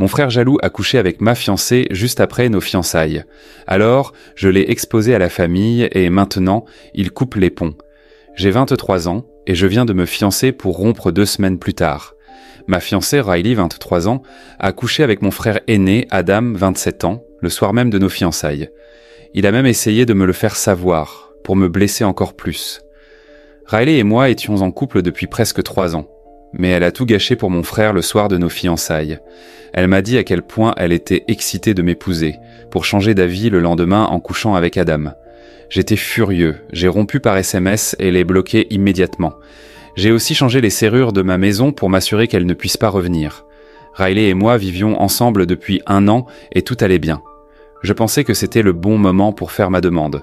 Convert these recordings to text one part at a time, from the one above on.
Mon frère jaloux a couché avec ma fiancée juste après nos fiançailles. Alors, je l'ai exposé à la famille et maintenant, il coupe les ponts. J'ai 23 ans et je viens de me fiancer pour rompre 2 semaines plus tard. Ma fiancée, Riley, 23 ans, a couché avec mon frère aîné, Adam, 27 ans, le soir même de nos fiançailles. Il a même essayé de me le faire savoir, pour me blesser encore plus. Riley et moi étions en couple depuis presque 3 ans. Mais elle a tout gâché pour mon frère le soir de nos fiançailles. Elle m'a dit à quel point elle était excitée de m'épouser, pour changer d'avis le lendemain en couchant avec Adam. J'étais furieux, j'ai rompu par SMS et l'ai bloqué immédiatement. J'ai aussi changé les serrures de ma maison pour m'assurer qu'elle ne puisse pas revenir. Riley et moi vivions ensemble depuis 1 an et tout allait bien. Je pensais que c'était le bon moment pour faire ma demande.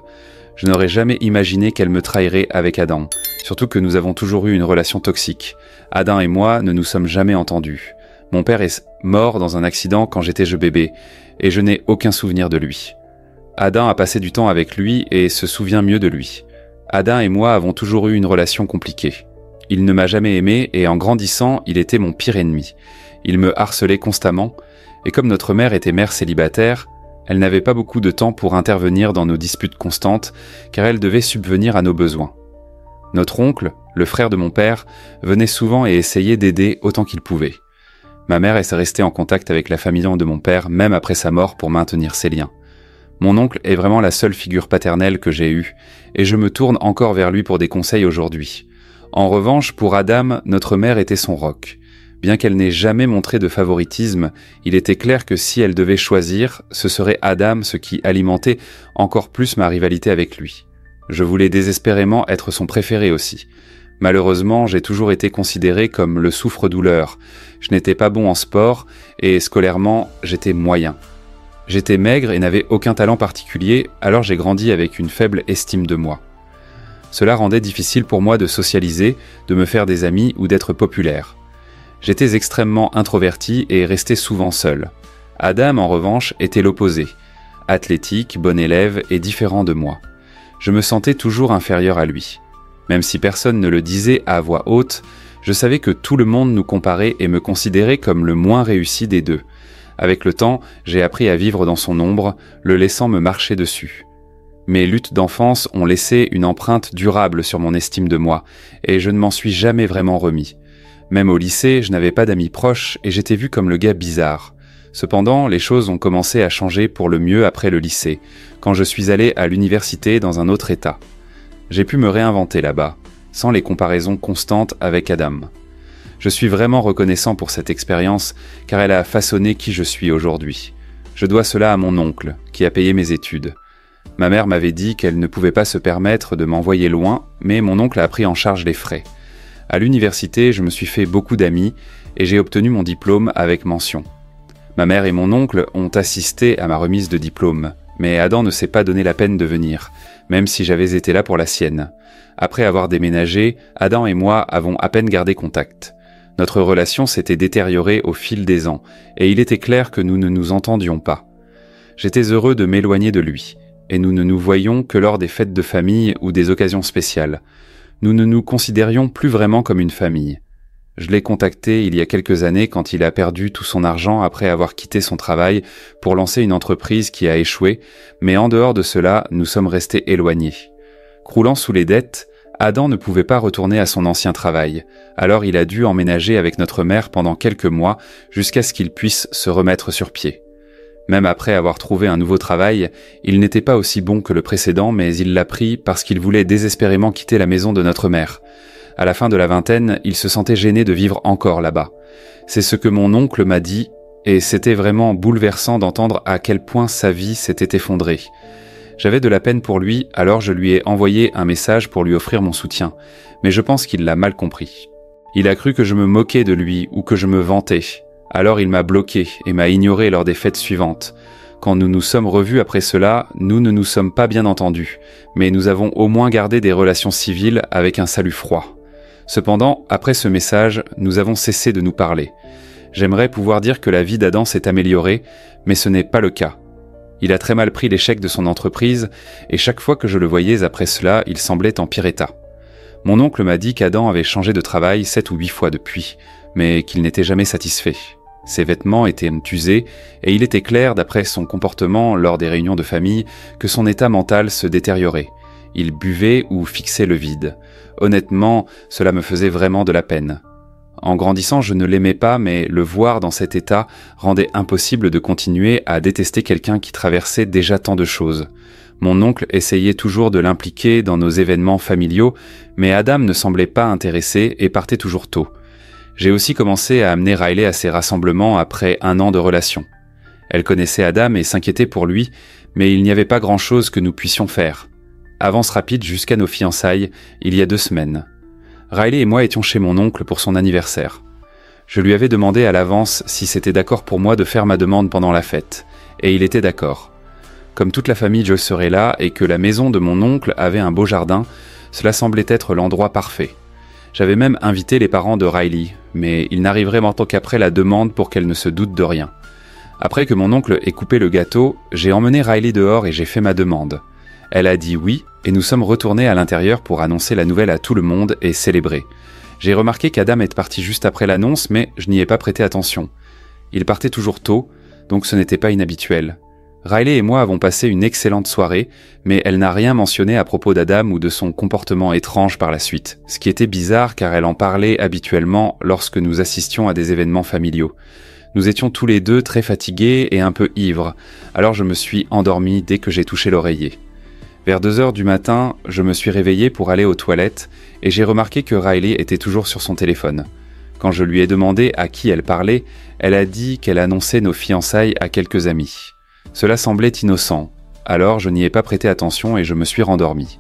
Je n'aurais jamais imaginé qu'elle me trahirait avec Adam, surtout que nous avons toujours eu une relation toxique. Adam et moi ne nous sommes jamais entendus. Mon père est mort dans un accident quand j'étais jeune bébé, et je n'ai aucun souvenir de lui. Adam a passé du temps avec lui et se souvient mieux de lui. Adam et moi avons toujours eu une relation compliquée. Il ne m'a jamais aimé et en grandissant, il était mon pire ennemi. Il me harcelait constamment, et comme notre mère était mère célibataire, elle n'avait pas beaucoup de temps pour intervenir dans nos disputes constantes, car elle devait subvenir à nos besoins. Notre oncle, le frère de mon père, venait souvent et essayait d'aider autant qu'il pouvait. Ma mère est restée en contact avec la famille de mon père, même après sa mort, pour maintenir ses liens. Mon oncle est vraiment la seule figure paternelle que j'ai eue, et je me tourne encore vers lui pour des conseils aujourd'hui. En revanche, pour Adam, notre mère était son roc. Bien qu'elle n'ait jamais montré de favoritisme, il était clair que si elle devait choisir, ce serait Adam, ce qui alimentait encore plus ma rivalité avec lui. Je voulais désespérément être son préféré aussi. Malheureusement, j'ai toujours été considéré comme le souffre-douleur. Je n'étais pas bon en sport et scolairement, j'étais moyen. J'étais maigre et n'avais aucun talent particulier, alors j'ai grandi avec une faible estime de moi. Cela rendait difficile pour moi de socialiser, de me faire des amis ou d'être populaire. J'étais extrêmement introverti et restais souvent seul. Adam, en revanche, était l'opposé. Athlétique, bon élève et différent de moi. Je me sentais toujours inférieur à lui. Même si personne ne le disait à voix haute, je savais que tout le monde nous comparait et me considérait comme le moins réussi des deux. Avec le temps, j'ai appris à vivre dans son ombre, le laissant me marcher dessus. Mes luttes d'enfance ont laissé une empreinte durable sur mon estime de moi, et je ne m'en suis jamais vraiment remis. Même au lycée, je n'avais pas d'amis proches et j'étais vu comme le gars bizarre. Cependant, les choses ont commencé à changer pour le mieux après le lycée, quand je suis allé à l'université dans un autre état. J'ai pu me réinventer là-bas, sans les comparaisons constantes avec Adam. Je suis vraiment reconnaissant pour cette expérience, car elle a façonné qui je suis aujourd'hui. Je dois cela à mon oncle, qui a payé mes études. Ma mère m'avait dit qu'elle ne pouvait pas se permettre de m'envoyer loin, mais mon oncle a pris en charge les frais. À l'université, je me suis fait beaucoup d'amis et j'ai obtenu mon diplôme avec mention. Ma mère et mon oncle ont assisté à ma remise de diplôme, mais Adam ne s'est pas donné la peine de venir, même si j'avais été là pour la sienne. Après avoir déménagé, Adam et moi avons à peine gardé contact. Notre relation s'était détériorée au fil des ans, et il était clair que nous ne nous entendions pas. J'étais heureux de m'éloigner de lui, et nous ne nous voyions que lors des fêtes de famille ou des occasions spéciales. Nous ne nous considérions plus vraiment comme une famille. Je l'ai contacté il y a quelques années quand il a perdu tout son argent après avoir quitté son travail pour lancer une entreprise qui a échoué, mais en dehors de cela, nous sommes restés éloignés. Croulant sous les dettes, Adam ne pouvait pas retourner à son ancien travail, alors il a dû emménager avec notre mère pendant quelques mois jusqu'à ce qu'il puisse se remettre sur pied. Même après avoir trouvé un nouveau travail, il n'était pas aussi bon que le précédent, mais il l'a pris parce qu'il voulait désespérément quitter la maison de notre mère. À la fin de la vingtaine, il se sentait gêné de vivre encore là-bas. C'est ce que mon oncle m'a dit, et c'était vraiment bouleversant d'entendre à quel point sa vie s'était effondrée. J'avais de la peine pour lui, alors je lui ai envoyé un message pour lui offrir mon soutien, mais je pense qu'il l'a mal compris. Il a cru que je me moquais de lui ou que je me vantais. Alors il m'a bloqué et m'a ignoré lors des fêtes suivantes. Quand nous nous sommes revus après cela, nous ne nous sommes pas bien entendus, mais nous avons au moins gardé des relations civiles avec un salut froid. Cependant, après ce message, nous avons cessé de nous parler. J'aimerais pouvoir dire que la vie d'Adam s'est améliorée, mais ce n'est pas le cas. Il a très mal pris l'échec de son entreprise, et chaque fois que je le voyais après cela, il semblait en pire état. Mon oncle m'a dit qu'Adam avait changé de travail 7 ou 8 fois depuis, mais qu'il n'était jamais satisfait. Ses vêtements étaient usés et il était clair, d'après son comportement lors des réunions de famille, que son état mental se détériorait. Il buvait ou fixait le vide. Honnêtement, cela me faisait vraiment de la peine. En grandissant, je ne l'aimais pas, mais le voir dans cet état rendait impossible de continuer à détester quelqu'un qui traversait déjà tant de choses. Mon oncle essayait toujours de l'impliquer dans nos événements familiaux, mais Adam ne semblait pas intéressé et partait toujours tôt. J'ai aussi commencé à amener Riley à ces rassemblements après 1 an de relation. Elle connaissait Adam et s'inquiétait pour lui, mais il n'y avait pas grand-chose que nous puissions faire. Avance rapide jusqu'à nos fiançailles, il y a 2 semaines. Riley et moi étions chez mon oncle pour son anniversaire. Je lui avais demandé à l'avance si c'était d'accord pour moi de faire ma demande pendant la fête, et il était d'accord. Comme toute la famille Joe serait là et que la maison de mon oncle avait un beau jardin, cela semblait être l'endroit parfait. J'avais même invité les parents de Riley, mais ils n'arriveraient maintenant qu'après la demande pour qu'elle ne se doute de rien. Après que mon oncle ait coupé le gâteau, j'ai emmené Riley dehors et j'ai fait ma demande. Elle a dit oui, et nous sommes retournés à l'intérieur pour annoncer la nouvelle à tout le monde et célébrer. J'ai remarqué qu'Adam est parti juste après l'annonce, mais je n'y ai pas prêté attention. Il partait toujours tôt, donc ce n'était pas inhabituel. Riley et moi avons passé une excellente soirée, mais elle n'a rien mentionné à propos d'Adam ou de son comportement étrange par la suite, ce qui était bizarre car elle en parlait habituellement lorsque nous assistions à des événements familiaux. Nous étions tous les deux très fatigués et un peu ivres, alors je me suis endormi dès que j'ai touché l'oreiller. Vers 2h du matin, je me suis réveillé pour aller aux toilettes et j'ai remarqué que Riley était toujours sur son téléphone. Quand je lui ai demandé à qui elle parlait, elle a dit qu'elle annonçait nos fiançailles à quelques amis. Cela semblait innocent, alors je n'y ai pas prêté attention et je me suis rendormi.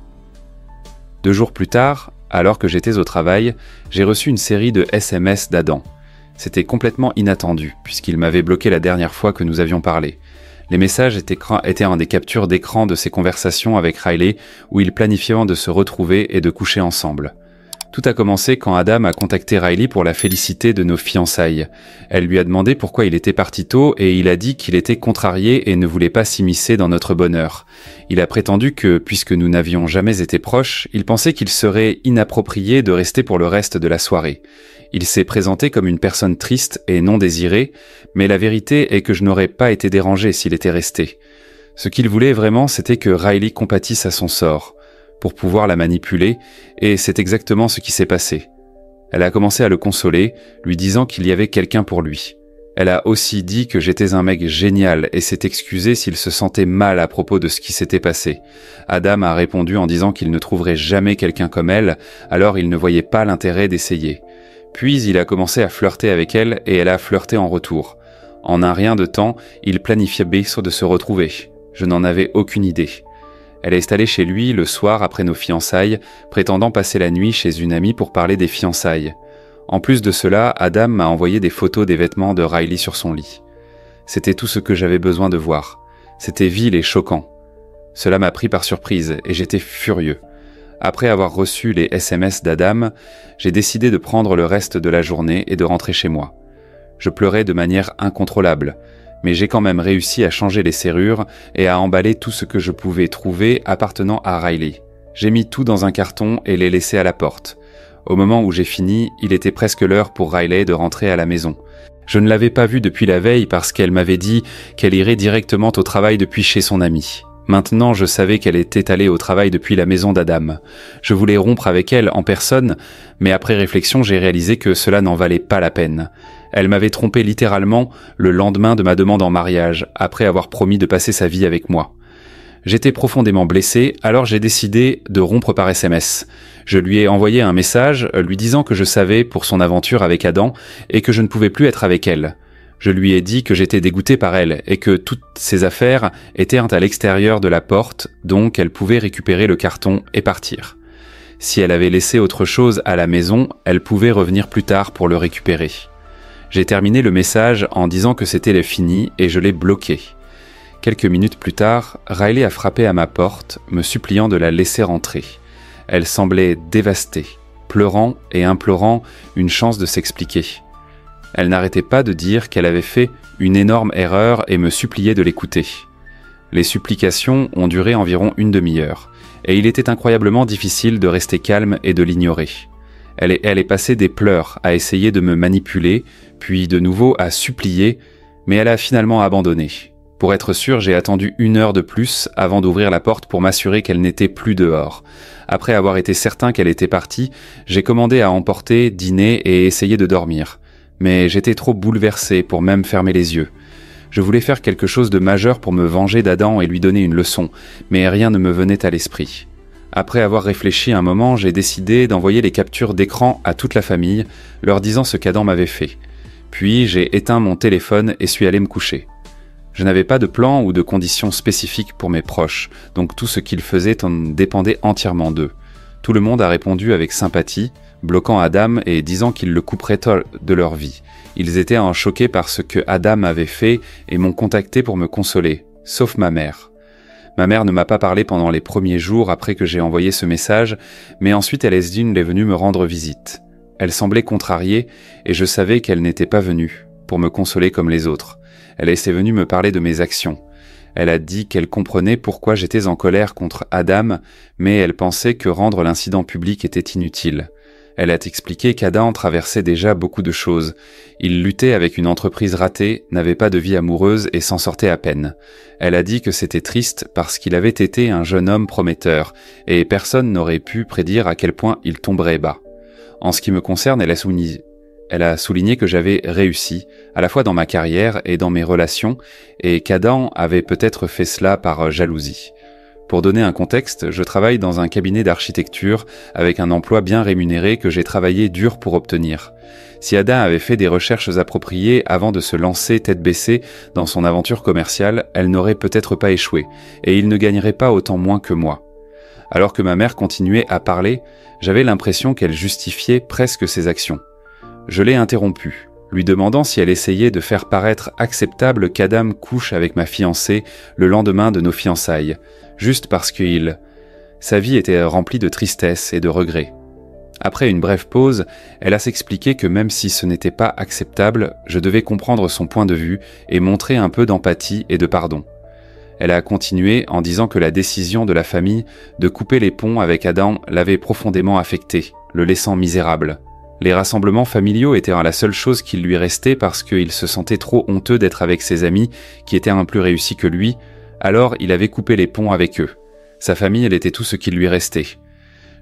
2 jours plus tard, alors que j'étais au travail, j'ai reçu une série de SMS d'Adam. C'était complètement inattendu, puisqu'il m'avait bloqué la dernière fois que nous avions parlé. Les messages étaient un des captures d'écran de ses conversations avec Riley, où ils planifiaient de se retrouver et de coucher ensemble. Tout a commencé quand Adam a contacté Riley pour la féliciter de nos fiançailles. Elle lui a demandé pourquoi il était parti tôt et il a dit qu'il était contrarié et ne voulait pas s'immiscer dans notre bonheur. Il a prétendu que, puisque nous n'avions jamais été proches, il pensait qu'il serait inapproprié de rester pour le reste de la soirée. Il s'est présenté comme une personne triste et non désirée, mais la vérité est que je n'aurais pas été dérangé s'il était resté. Ce qu'il voulait vraiment, c'était que Riley compatisse à son sort, pour pouvoir la manipuler, et c'est exactement ce qui s'est passé. Elle a commencé à le consoler, lui disant qu'il y avait quelqu'un pour lui. Elle a aussi dit que j'étais un mec génial et s'est excusée s'il se sentait mal à propos de ce qui s'était passé. Adam a répondu en disant qu'il ne trouverait jamais quelqu'un comme elle, alors il ne voyait pas l'intérêt d'essayer. Puis il a commencé à flirter avec elle et elle a flirté en retour. En un rien de temps, il planifiait de se retrouver. Je n'en avais aucune idée. Elle est allée chez lui le soir après nos fiançailles, prétendant passer la nuit chez une amie pour parler des fiançailles. En plus de cela, Adam m'a envoyé des photos des vêtements de Riley sur son lit. C'était tout ce que j'avais besoin de voir. C'était vil et choquant. Cela m'a pris par surprise et j'étais furieux. Après avoir reçu les SMS d'Adam, j'ai décidé de prendre le reste de la journée et de rentrer chez moi. Je pleurais de manière incontrôlable, mais j'ai quand même réussi à changer les serrures et à emballer tout ce que je pouvais trouver appartenant à Riley. J'ai mis tout dans un carton et l'ai laissé à la porte. Au moment où j'ai fini, il était presque l'heure pour Riley de rentrer à la maison. Je ne l'avais pas vue depuis la veille parce qu'elle m'avait dit qu'elle irait directement au travail depuis chez son amie. Maintenant, je savais qu'elle était allée au travail depuis la maison d'Adam. Je voulais rompre avec elle en personne, mais après réflexion, j'ai réalisé que cela n'en valait pas la peine. Elle m'avait trompé littéralement le lendemain de ma demande en mariage, après avoir promis de passer sa vie avec moi. J'étais profondément blessé, alors j'ai décidé de rompre par SMS. Je lui ai envoyé un message lui disant que je savais pour son aventure avec Adam et que je ne pouvais plus être avec elle. Je lui ai dit que j'étais dégoûté par elle et que toutes ses affaires étaient à l'extérieur de la porte, donc elle pouvait récupérer le carton et partir. Si elle avait laissé autre chose à la maison, elle pouvait revenir plus tard pour le récupérer. J'ai terminé le message en disant que c'était fini et je l'ai bloqué. Quelques minutes plus tard, Riley a frappé à ma porte, me suppliant de la laisser rentrer. Elle semblait dévastée, pleurant et implorant une chance de s'expliquer. Elle n'arrêtait pas de dire qu'elle avait fait une énorme erreur et me suppliait de l'écouter. Les supplications ont duré environ une demi-heure, et il était incroyablement difficile de rester calme et de l'ignorer. Elle est passée des pleurs à essayer de me manipuler, puis de nouveau à supplier, mais elle a finalement abandonné. Pour être sûr, j'ai attendu 1 heure de plus avant d'ouvrir la porte pour m'assurer qu'elle n'était plus dehors. Après avoir été certain qu'elle était partie, j'ai commandé à emporter, dîner et essayer de dormir. Mais j'étais trop bouleversé pour même fermer les yeux. Je voulais faire quelque chose de majeur pour me venger d'Adam et lui donner une leçon, mais rien ne me venait à l'esprit. Après avoir réfléchi un moment, j'ai décidé d'envoyer les captures d'écran à toute la famille, leur disant ce qu'Adam m'avait fait. Puis j'ai éteint mon téléphone et suis allé me coucher. Je n'avais pas de plan ou de conditions spécifiques pour mes proches, donc tout ce qu'ils faisaient en dépendait entièrement d'eux. Tout le monde a répondu avec sympathie, bloquant Adam et disant qu'ils le couperaient de leur vie. Ils étaient choqués par ce que Adam avait fait et m'ont contacté pour me consoler, sauf ma mère. Ma mère ne m'a pas parlé pendant les premiers jours après que j'ai envoyé ce message, mais ensuite elle est venue me rendre visite. Elle semblait contrariée et je savais qu'elle n'était pas venue pour me consoler comme les autres. Elle est venue me parler de mes actions. Elle a dit qu'elle comprenait pourquoi j'étais en colère contre Adam, mais elle pensait que rendre l'incident public était inutile. Elle a expliqué qu'Adam traversait déjà beaucoup de choses. Il luttait avec une entreprise ratée, n'avait pas de vie amoureuse et s'en sortait à peine. Elle a dit que c'était triste parce qu'il avait été un jeune homme prometteur, et personne n'aurait pu prédire à quel point il tomberait bas. En ce qui me concerne, elle a souligné que j'avais réussi, à la fois dans ma carrière et dans mes relations, et qu'Adam avait peut-être fait cela par jalousie. Pour donner un contexte, je travaille dans un cabinet d'architecture avec un emploi bien rémunéré que j'ai travaillé dur pour obtenir. Si Ada avait fait des recherches appropriées avant de se lancer tête baissée dans son aventure commerciale, elle n'aurait peut-être pas échoué, et il ne gagnerait pas autant moins que moi. Alors que ma mère continuait à parler, j'avais l'impression qu'elle justifiait presque ses actions. Je l'ai interrompue, lui demandant si elle essayait de faire paraître acceptable qu'Adam couche avec ma fiancée le lendemain de nos fiançailles, juste parce que sa vie était remplie de tristesse et de regrets. Après une brève pause, elle a s'expliqué que même si ce n'était pas acceptable, je devais comprendre son point de vue et montrer un peu d'empathie et de pardon. Elle a continué en disant que la décision de la famille de couper les ponts avec Adam l'avait profondément affecté, le laissant misérable. Les rassemblements familiaux étaient la seule chose qui lui restait parce qu'il se sentait trop honteux d'être avec ses amis qui étaient un plus réussis que lui, alors il avait coupé les ponts avec eux. Sa famille, elle était tout ce qui lui restait.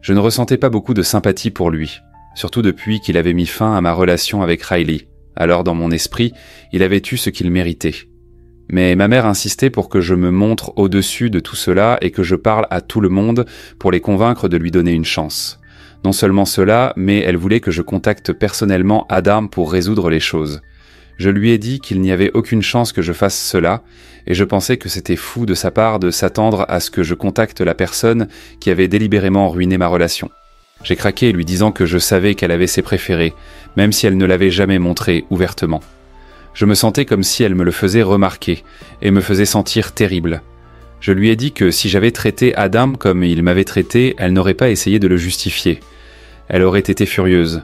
Je ne ressentais pas beaucoup de sympathie pour lui, surtout depuis qu'il avait mis fin à ma relation avec Riley. Alors dans mon esprit, il avait eu ce qu'il méritait. Mais ma mère insistait pour que je me montre au-dessus de tout cela et que je parle à tout le monde pour les convaincre de lui donner une chance. Non seulement cela, mais elle voulait que je contacte personnellement Adam pour résoudre les choses. Je lui ai dit qu'il n'y avait aucune chance que je fasse cela, et je pensais que c'était fou de sa part de s'attendre à ce que je contacte la personne qui avait délibérément ruiné ma relation. J'ai craqué lui disant que je savais qu'elle avait ses préférés, même si elle ne l'avait jamais montré ouvertement. Je me sentais comme si elle me le faisait remarquer, et me faisait sentir terrible. Je lui ai dit que si j'avais traité Adam comme il m'avait traité, elle n'aurait pas essayé de le justifier. Elle aurait été furieuse.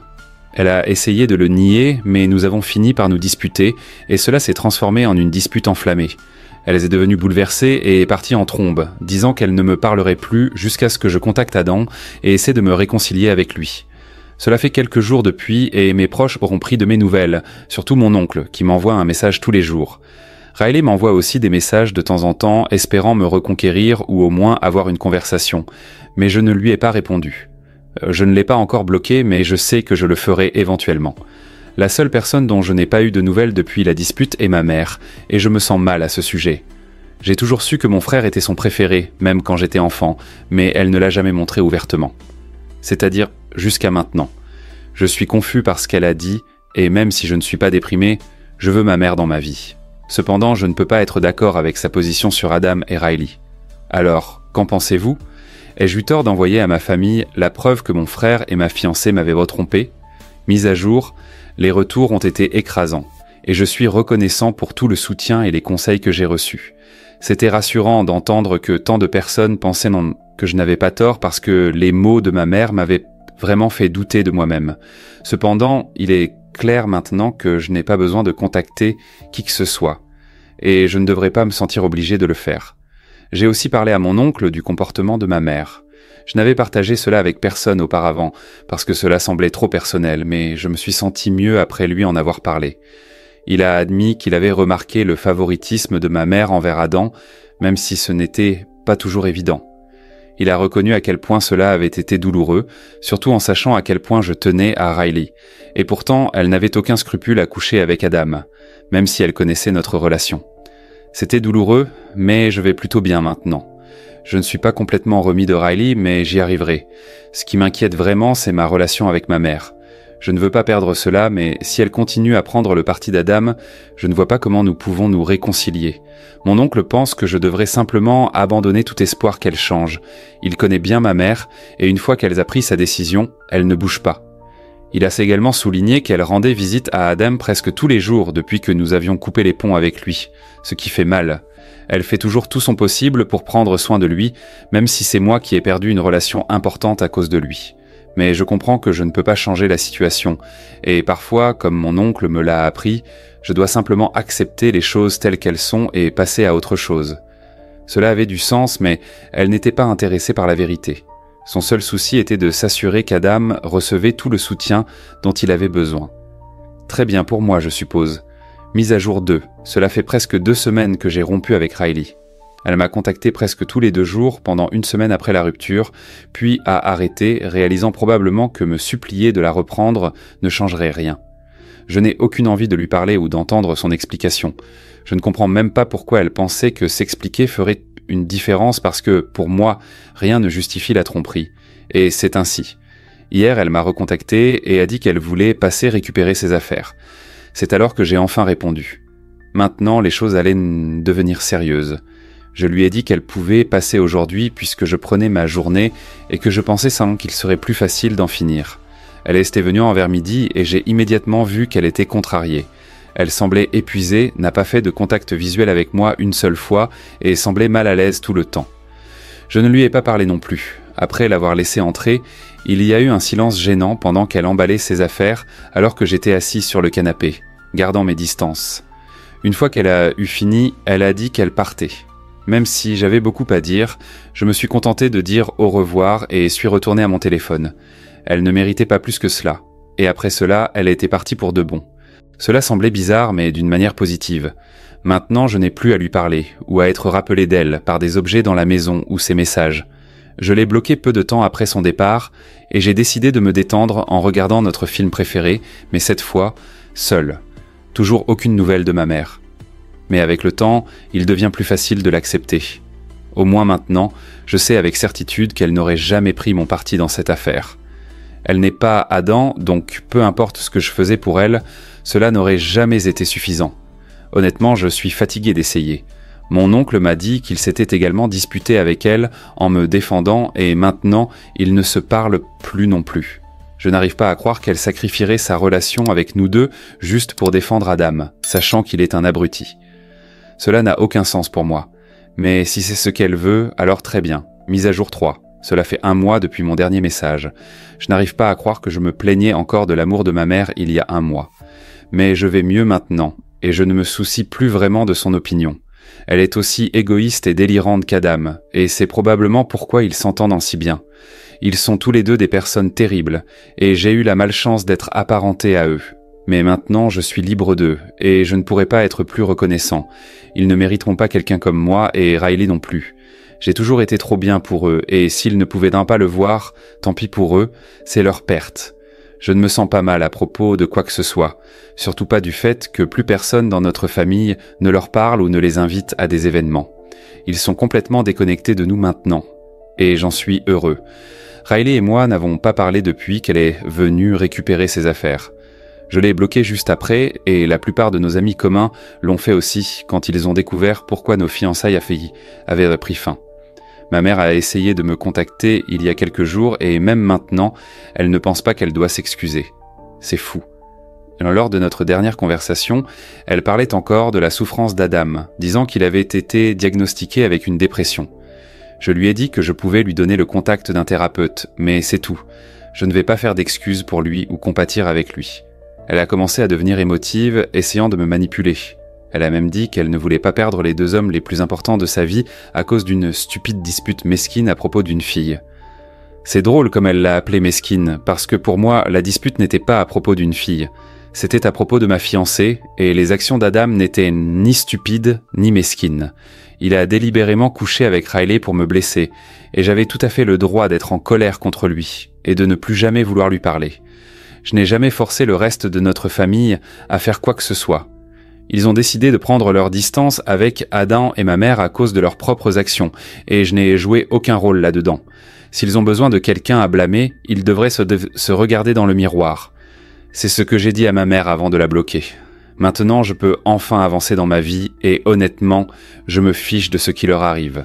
Elle a essayé de le nier, mais nous avons fini par nous disputer, et cela s'est transformé en une dispute enflammée. Elle est devenue bouleversée et est partie en trombe, disant qu'elle ne me parlerait plus jusqu'à ce que je contacte Adam et essaie de me réconcilier avec lui. Cela fait quelques jours depuis, et mes proches auront pris de mes nouvelles, surtout mon oncle, qui m'envoie un message tous les jours. Riley m'envoie aussi des messages de temps en temps, espérant me reconquérir ou au moins avoir une conversation, mais je ne lui ai pas répondu. Je ne l'ai pas encore bloqué, mais je sais que je le ferai éventuellement. La seule personne dont je n'ai pas eu de nouvelles depuis la dispute est ma mère, et je me sens mal à ce sujet. J'ai toujours su que mon frère était son préféré, même quand j'étais enfant, mais elle ne l'a jamais montré ouvertement. C'est-à-dire jusqu'à maintenant. Je suis confus par ce qu'elle a dit, et même si je ne suis pas déprimé, je veux ma mère dans ma vie. Cependant, je ne peux pas être d'accord avec sa position sur Adam et Riley. Alors, qu'en pensez-vous ? Ai-je eu tort d'envoyer à ma famille la preuve que mon frère et ma fiancée m'avaient retrompé ? Mise à jour, les retours ont été écrasants, et je suis reconnaissant pour tout le soutien et les conseils que j'ai reçus. C'était rassurant d'entendre que tant de personnes pensaient que je n'avais pas tort parce que les mots de ma mère m'avaient vraiment fait douter de moi-même. Cependant, il est clair maintenant que je n'ai pas besoin de contacter qui que ce soit, et je ne devrais pas me sentir obligé de le faire. J'ai aussi parlé à mon oncle du comportement de ma mère. Je n'avais partagé cela avec personne auparavant, parce que cela semblait trop personnel, mais je me suis senti mieux après lui en avoir parlé. Il a admis qu'il avait remarqué le favoritisme de ma mère envers Adam, même si ce n'était pas toujours évident. Il a reconnu à quel point cela avait été douloureux, surtout en sachant à quel point je tenais à Riley. Et pourtant, elle n'avait aucun scrupule à coucher avec Adam, même si elle connaissait notre relation. C'était douloureux, mais je vais plutôt bien maintenant. Je ne suis pas complètement remis de Riley, mais j'y arriverai. Ce qui m'inquiète vraiment, c'est ma relation avec ma mère. Je ne veux pas perdre cela, mais si elle continue à prendre le parti d'Adam, je ne vois pas comment nous pouvons nous réconcilier. Mon oncle pense que je devrais simplement abandonner tout espoir qu'elle change. Il connaît bien ma mère, et une fois qu'elle a pris sa décision, elle ne bouge pas. Il a également souligné qu'elle rendait visite à Adam presque tous les jours depuis que nous avions coupé les ponts avec lui, ce qui fait mal. Elle fait toujours tout son possible pour prendre soin de lui, même si c'est moi qui ai perdu une relation importante à cause de lui. Mais je comprends que je ne peux pas changer la situation, et parfois, comme mon oncle me l'a appris, je dois simplement accepter les choses telles qu'elles sont et passer à autre chose. Cela avait du sens, mais elle n'était pas intéressée par la vérité. Son seul souci était de s'assurer qu'Adam recevait tout le soutien dont il avait besoin. Très bien pour moi, je suppose. Mise à jour 2, cela fait presque 2 semaines que j'ai rompu avec Riley. Elle m'a contacté presque tous les 2 jours pendant 1 semaine après la rupture, puis a arrêté, réalisant probablement que me supplier de la reprendre ne changerait rien. Je n'ai aucune envie de lui parler ou d'entendre son explication. Je ne comprends même pas pourquoi elle pensait que s'expliquer ferait une différence parce que, pour moi, rien ne justifie la tromperie. Et c'est ainsi. Hier, elle m'a recontacté et a dit qu'elle voulait passer récupérer ses affaires. C'est alors que j'ai enfin répondu. Maintenant, les choses allaient devenir sérieuses. Je lui ai dit qu'elle pouvait passer aujourd'hui puisque je prenais ma journée et que je pensais sans qu'il serait plus facile d'en finir. Elle était venue envers midi et j'ai immédiatement vu qu'elle était contrariée. Elle semblait épuisée, n'a pas fait de contact visuel avec moi une seule fois et semblait mal à l'aise tout le temps. Je ne lui ai pas parlé non plus. Après l'avoir laissée entrer, il y a eu un silence gênant pendant qu'elle emballait ses affaires alors que j'étais assis sur le canapé, gardant mes distances. Une fois qu'elle a eu fini, elle a dit qu'elle partait. Même si j'avais beaucoup à dire, je me suis contenté de dire au revoir et suis retourné à mon téléphone. Elle ne méritait pas plus que cela. Et après cela, elle était partie pour de bon. Cela semblait bizarre, mais d'une manière positive. Maintenant, je n'ai plus à lui parler, ou à être rappelé d'elle par des objets dans la maison ou ses messages. Je l'ai bloquée peu de temps après son départ, et j'ai décidé de me détendre en regardant notre film préféré, mais cette fois, seul. Toujours aucune nouvelle de ma mère. Mais avec le temps, il devient plus facile de l'accepter. Au moins maintenant, je sais avec certitude qu'elle n'aurait jamais pris mon parti dans cette affaire. Elle n'est pas Adam, donc peu importe ce que je faisais pour elle, cela n'aurait jamais été suffisant. Honnêtement, je suis fatigué d'essayer. Mon oncle m'a dit qu'il s'était également disputé avec elle en me défendant et maintenant, ils ne se parlent plus non plus. Je n'arrive pas à croire qu'elle sacrifierait sa relation avec nous deux juste pour défendre Adam, sachant qu'il est un abruti. Cela n'a aucun sens pour moi. Mais si c'est ce qu'elle veut, alors très bien. Mise à jour 3. Cela fait 1 mois depuis mon dernier message. Je n'arrive pas à croire que je me plaignais encore de l'amour de ma mère il y a 1 mois. Mais je vais mieux maintenant, et je ne me soucie plus vraiment de son opinion. Elle est aussi égoïste et délirante qu'Adam, et c'est probablement pourquoi ils s'entendent en si bien. Ils sont tous les deux des personnes terribles, et j'ai eu la malchance d'être apparenté à eux. Mais maintenant, je suis libre d'eux, et je ne pourrai pas être plus reconnaissant. Ils ne mériteront pas quelqu'un comme moi, et Riley non plus. J'ai toujours été trop bien pour eux, et s'ils ne pouvaient pas le voir, tant pis pour eux, c'est leur perte. Je ne me sens pas mal à propos de quoi que ce soit, surtout pas du fait que plus personne dans notre famille ne leur parle ou ne les invite à des événements. Ils sont complètement déconnectés de nous maintenant, et j'en suis heureux. Riley et moi n'avons pas parlé depuis qu'elle est venue récupérer ses affaires. Je l'ai bloqué juste après, et la plupart de nos amis communs l'ont fait aussi quand ils ont découvert pourquoi nos fiançailles avaient pris fin. Ma mère a essayé de me contacter il y a quelques jours, et même maintenant, elle ne pense pas qu'elle doit s'excuser. C'est fou. Lors de notre dernière conversation, elle parlait encore de la souffrance d'Adam, disant qu'il avait été diagnostiqué avec une dépression. Je lui ai dit que je pouvais lui donner le contact d'un thérapeute, mais c'est tout. Je ne vais pas faire d'excuses pour lui ou compatir avec lui. Elle a commencé à devenir émotive, essayant de me manipuler. Elle a même dit qu'elle ne voulait pas perdre les 2 hommes les plus importants de sa vie à cause d'une stupide dispute mesquine à propos d'une fille. C'est drôle comme elle l'a appelée mesquine, parce que pour moi, la dispute n'était pas à propos d'une fille. C'était à propos de ma fiancée, et les actions d'Adam n'étaient ni stupides, ni mesquines. Il a délibérément couché avec Riley pour me blesser, et j'avais tout à fait le droit d'être en colère contre lui, et de ne plus jamais vouloir lui parler. Je n'ai jamais forcé le reste de notre famille à faire quoi que ce soit. Ils ont décidé de prendre leur distance avec Adam et ma mère à cause de leurs propres actions, et je n'ai joué aucun rôle là-dedans. S'ils ont besoin de quelqu'un à blâmer, ils devraient se regarder dans le miroir. C'est ce que j'ai dit à ma mère avant de la bloquer. Maintenant, je peux enfin avancer dans ma vie, et honnêtement, je me fiche de ce qui leur arrive.